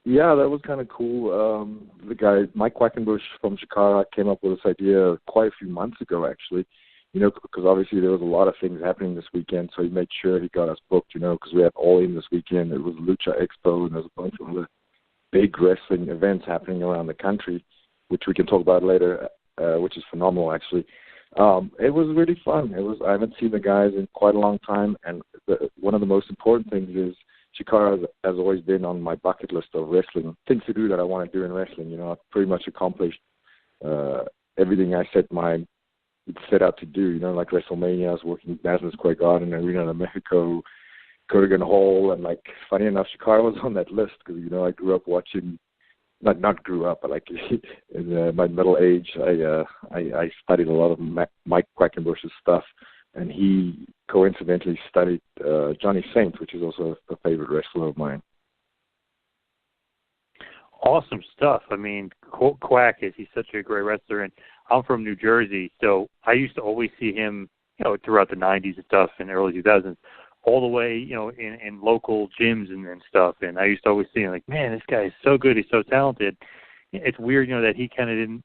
Yeah, that was kind of cool. The guy, Mike Quackenbush from Chikara, came up with this idea quite a few months ago, actually. Because obviously there was a lot of things happening this weekend, so he made sure he got us booked, because we had All In this weekend. It was Lucha Expo, and there's a bunch of other big wrestling events happening around the country, which we can talk about later, which is phenomenal, actually. It was really fun. I haven't seen the guys in quite a long time, and one of the most important things is Chikara has always been on my bucket list of wrestling things to do that I want to do in wrestling. I've pretty much accomplished everything I set out to do. Like WrestleMania, I was working at Madison Square Garden, Arena de Mexico, Kurgan Hall, and funny enough, Chikara was on that list because I grew up watching. Not grew up, but in my middle age, I studied a lot of Mike Quackenbush's stuff, and he coincidentally studied Johnny Saint, which is also a favorite wrestler of mine. Awesome stuff. I mean, Quack he's such a great wrestler, and I'm from New Jersey, so I used to always see him, throughout the 90s and stuff and early 2000s, all the way, in local gyms and stuff. And I used to always see him man, this guy is so good. He's so talented. It's weird, that he kind of didn't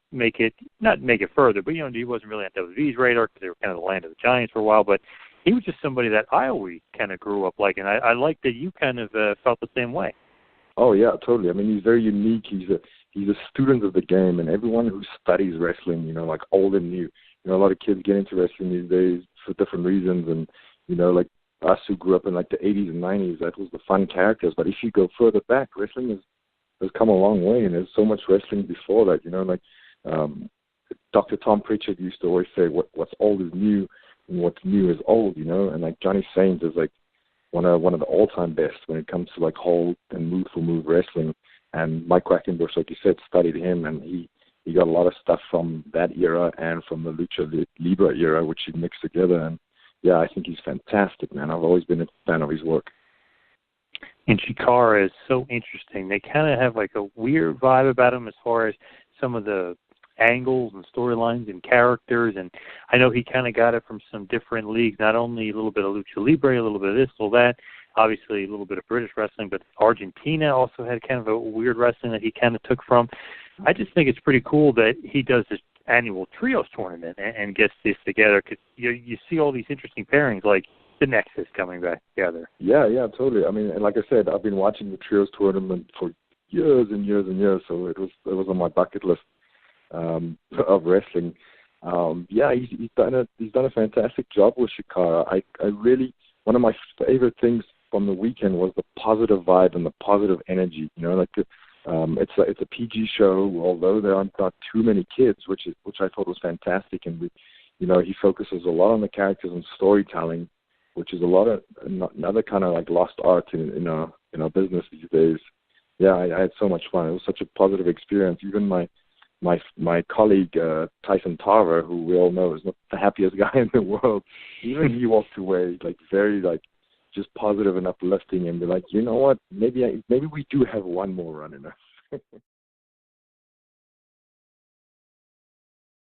not make it further, but, he wasn't really on WWE's radar because they were kind of the land of the Giants for a while. But he was just somebody that I always kind of grew up liking. I like that you kind of felt the same way. Oh, yeah, totally. I mean, he's very unique. He's a student of the game, and everyone who studies wrestling, old and new. A lot of kids get into wrestling these days for different reasons, and, us who grew up in the 80s and 90s, that was the fun characters. But if you go further back, wrestling has come a long way, and there's so much wrestling before that. Dr. Tom Pritchard used to always say, what's old is new, and what's new is old, and Johnny Saint is one of the all-time best when it comes to hold and move for move wrestling. And Mike Quackenbush, like you said, studied him, and he got a lot of stuff from that era and from the Lucha Libre era, which he mixed together. And yeah, I think he's fantastic, man. I've always been a fan of his work. And Chikara is so interesting. They kind of have a weird vibe about him as far as some of the angles and storylines and characters. And I know he kind of got it from some different leagues, not only a little bit of Lucha Libre, a little bit of this, a little that, obviously a little bit of British wrestling, but Argentina also had kind of a weird wrestling that he kind of took from. I just think it's pretty cool that he does this annual trios tournament and gets this together, because you see all these interesting pairings like the Nexus coming back together. Yeah, totally. I mean, and like I said, I've been watching the trios tournament for years and years and years, so it was on my bucket list of wrestling. He's done a fantastic job with Chikara. I really, one of my favorite things from the weekend was the positive vibe and the positive energy. It's a PG show, although there aren't not too many kids, which I thought was fantastic. And he focuses a lot on the characters and storytelling, which is a lot of another kind of lost art in our business these days. Yeah, I had so much fun. It was such a positive experience. Even my colleague Tyson Tarver, who we all know is not the happiest guy in the world, even he walked away very just positive and uplifting, and be you know what, maybe we do have one more run in us.